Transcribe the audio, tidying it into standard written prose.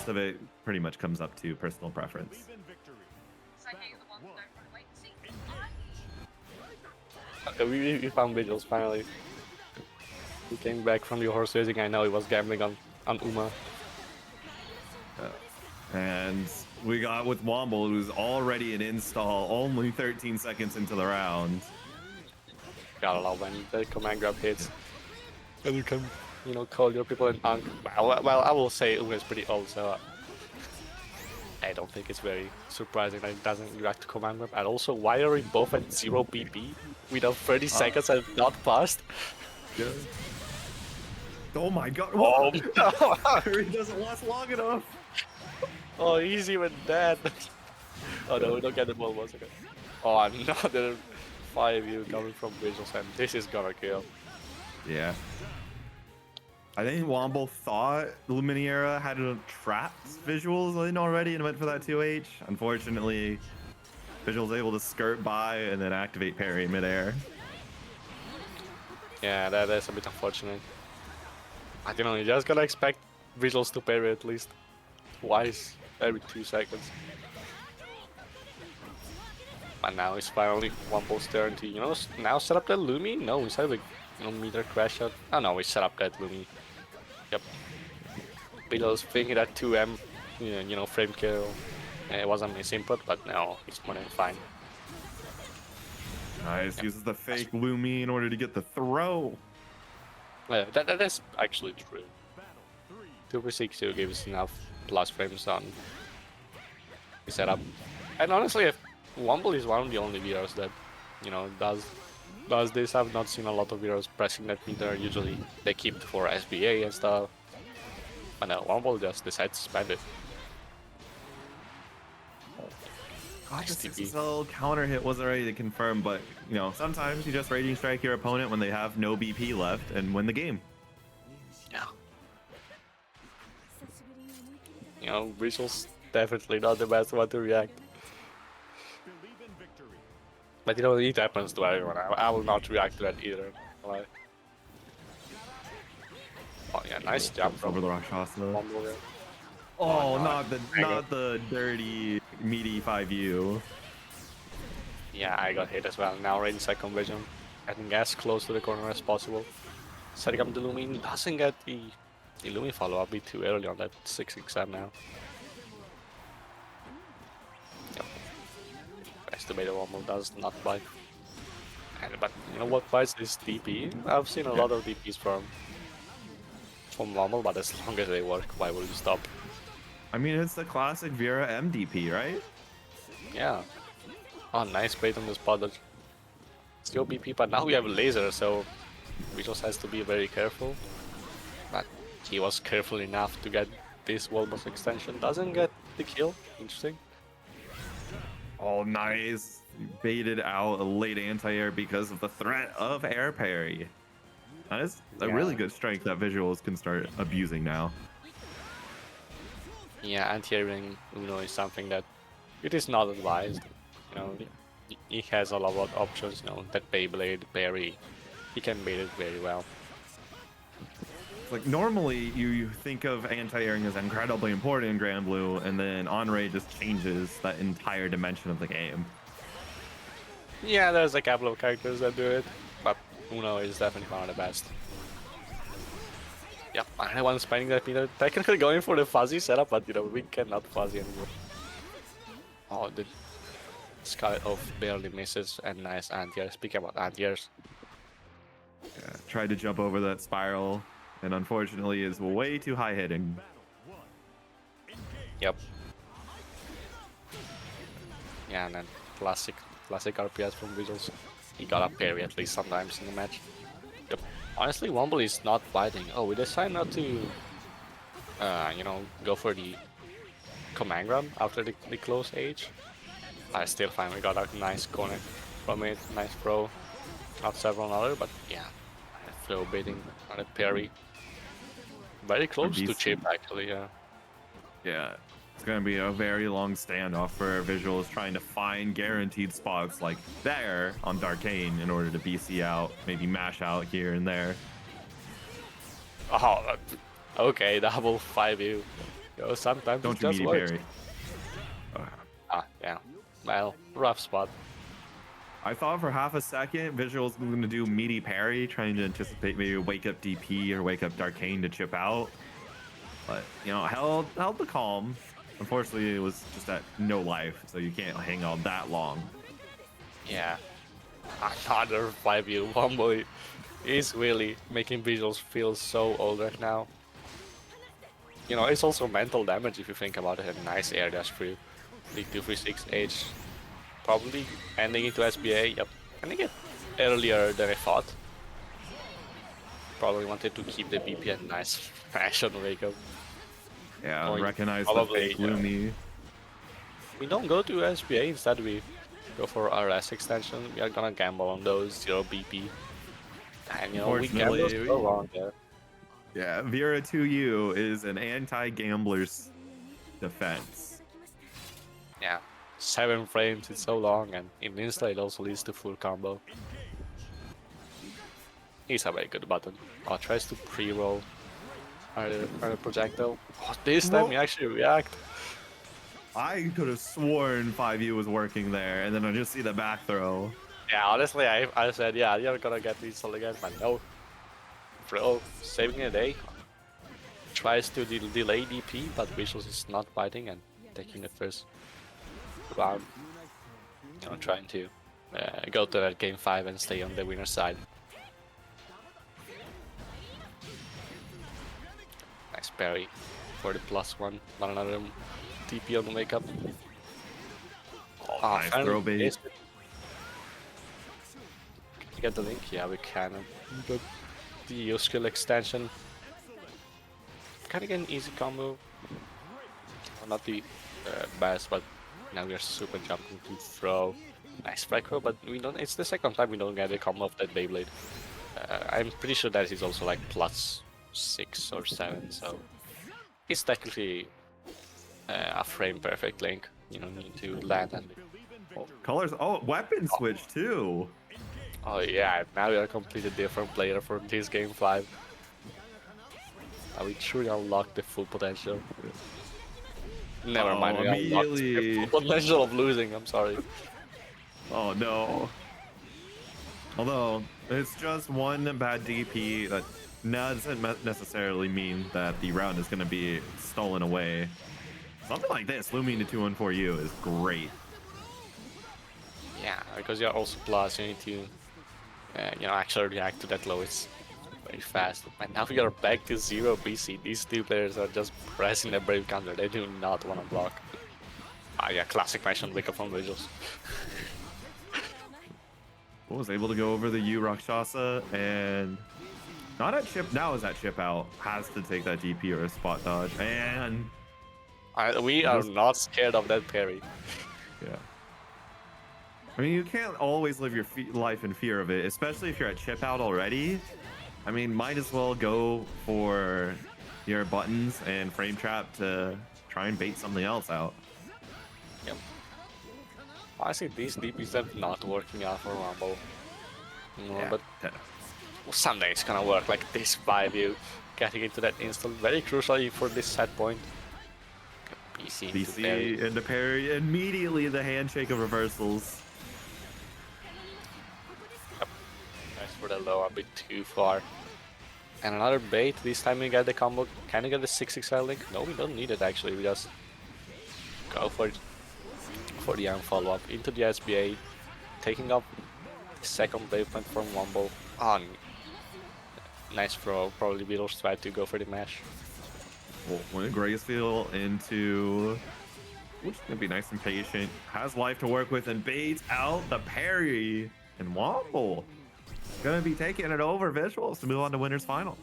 rest of it pretty much comes up to personal preference. Okay, we found Vigils finally. He came back from the horse racing. I know he was gambling on Uma. And we got with Womble, who's already an install, only 13 seconds into the round. Gotta love when the command grab hits. And you can, you know, call your people an Ank. Well, I will say Uma is pretty old, so I don't think it's very surprising that it doesn't react to command grab. And also, why are we both at 0 BP without 30 seconds and not passed? Yeah. Oh my god! Oh, He doesn't last long enough. oh, he's even dead. Oh no, we don't get the ball once again. Oh, another 5U coming from Vigils, and this is gonna kill. Yeah. I think Womble thought Luminaria had trapped Visuals in already and went for that 2H. Unfortunately, Visuals able to skirt by and then activate parry in midair. Yeah, that is a bit unfortunate. I don't know, you just gotta expect Visuals to parry at least twice every 2 seconds. But now it's finally Womble's turn to, you know, now set up that Lumi? No, instead of the, you know, meter crash out. Oh no, we set up that Lumi. Yep. Visuals thinking that 2M, you know, frame kill. It wasn't his input, but no, it's more than fine. Nice, uses the fake Lumi in order to get the throw. Yeah, that is actually true. 2/6 gives us enough plus frames on the setup. And honestly, if Womble is one of the only Viras that, you know, does this. I've not seen a lot of Viras pressing that meter. Usually they keep it for SBA and stuff. But no, Womble just decides to spend it. God, the 6SL counter hit wasn't ready to confirm, but you know, sometimes you just Raging Strike your opponent when they have no BP left and win the game. Yeah. You know, Visual's definitely not the best one to react. But you know, it happens to everyone. I will not react to that either. Like, oh yeah, nice jump from over the Rakshasa. Womble. Oh, not the dirty meaty 5U. Yeah, I got hit as well. Now ready second vision. Getting as close to the corner as possible. Setting up the Lumi, doesn't get the Lumi follow up, be too early on that 6 exam now. Yep. Estimated Womble does not bite. But you know what bites is DP? I've seen a lot of DPs from Womble, but as long as they work, why would you stop? I mean, it's the classic Vira MDP, right? Yeah. Oh, nice bait on the spot dodge. Still BP, but now we have a laser, so we just has to be very careful. But he was careful enough to get this wall boss extension. Doesn't get the kill. Interesting. Oh, nice. Baited out a late anti-air because of the threat of air parry. That is a really good strength that Visuals can start abusing now. Yeah, anti-airing Uno is something that it is not advised. You know, he has a lot of options. You know, that Beyblade, parry, he can bait it very well. Like normally you think of anti-airing as incredibly important in Grand Blue, and then Anre just changes that entire dimension of the game. Yeah, there's a couple of characters that do it, but Uno is definitely one of the best. Yep, everyone's spending that meter. Technically going for the fuzzy setup, but you know, we cannot fuzzy anymore. Oh, the Sky Off barely misses, and nice anti-airs. Speaking about anti-airs. Yeah, tried to jump over that spiral, and unfortunately is way too high hitting. Yep. Yeah, and then classic RPS from Visuals. He got a parry at least sometimes in the match. Yep. Honestly, Womble is not biting. Oh, we decided not to, you know, go for the command grab after the close age. I still find we got a nice corner from it, nice throw. Not several other, but yeah, flow baiting on a parry. Very close to chip actually, yeah. Yeah, it's gonna be a very long standoff for Visuals trying to find guaranteed spots like there on Darkane in order to BC out, maybe mash out here and there. Oh, okay, double 5U. You know, sometimes Don't it you just meaty works. parry. Ah, yeah. Well, rough spot. I thought for half a second Visuals was going to do meaty parry, trying to anticipate maybe wake up DP or wake up Darkane to chip out. But, you know, held the calm. Unfortunately, it was just at no life, so you can't hang on that long. Yeah. Another 5U Womble is really making Visuals feel so old right now. You know, it's also mental damage if you think about it. A nice air dash through the 236H. Probably ending into SBA. Yep, ending it earlier than I thought. Probably wanted to keep the BP at nice fashion wake up. Yeah, Oh, recognize the probably, fake Lumi. We don't go to SBA, instead we go for RS extension. We are gonna gamble on those 0 BP. And you know, we gamble Unfortunately, so wrong there. yeah, Vira 2U is an anti-gambler's defense. Yeah, 7 frames, it's so long, and in insta it also leads to full combo. He's a very good button. Oh, tries to pre-roll our projectile. Oh, this time he actually react. I could have sworn 5U was working there, and then I just see the back throw. Yeah, honestly, I said, yeah, you're gonna get this all again, but no. Bro, saving a day. Tries to delay DP, but Visuals is not biting and taking the first round. You know, trying to go to that game 5 and stay on the winner's side. Nice parry for the +1. Not another TP on the makeup. Oh, nice throw bait. Can we get the link? Yeah, we can. But the skill extension. Kind of get an easy combo. Well, not the best, but now we are super jumping to throw. Nice frag throw, but we don't. It's the second time we don't get a combo of that Beyblade. I'm pretty sure that is also like +6 or 7, so it's technically a frame perfect link. You don't need to land and. Colors. Oh, weapon switch too. Oh yeah, now we are a completely different player for this game 5. We truly unlocked the full potential. Never mind, we unlocked the full potential of losing, I'm sorry. Oh no. Although, it's just one bad DP that doesn't necessarily mean that the round is going to be stolen away. Something like this, Lumi into 214U is great. Yeah, because you're also plus, you need to you know, actually react to that low. It's very fast. And now we are back to 0 BC. These two players are just pressing the brave counter. They do not want to block. Ah, yeah, classic match on wake up from Visuals. Was able to go over the U Rakshasa and not at chip. Now is at chip out. Has to take that DP or a spot dodge. And we are not scared of that parry. Yeah. I mean, you can't always live your life in fear of it, especially if you're at chip out already. I mean, might as well go for your buttons and frame trap to try and bait something else out. Yep. Honestly, these DPs are not working out for Rumble. No, Yeah. but someday it's gonna work. Like this 5U getting into that instant, very crucial for this set point. BC into parry, immediately the handshake of reversals. Yep. Nice for the low, a bit too far. And another bait, this time we get the combo. Can we get the 6XL link? No, we don't need it actually, we just go for the follow-up into the SBA, taking up the second wave point from Womble. On nice throw, probably Beatles tried to go for the mash. Well, when Graysfield into, which gonna be nice and patient, has life to work with and baits out the parry, and Womble gonna be taking it over Visuals to move on to winners final.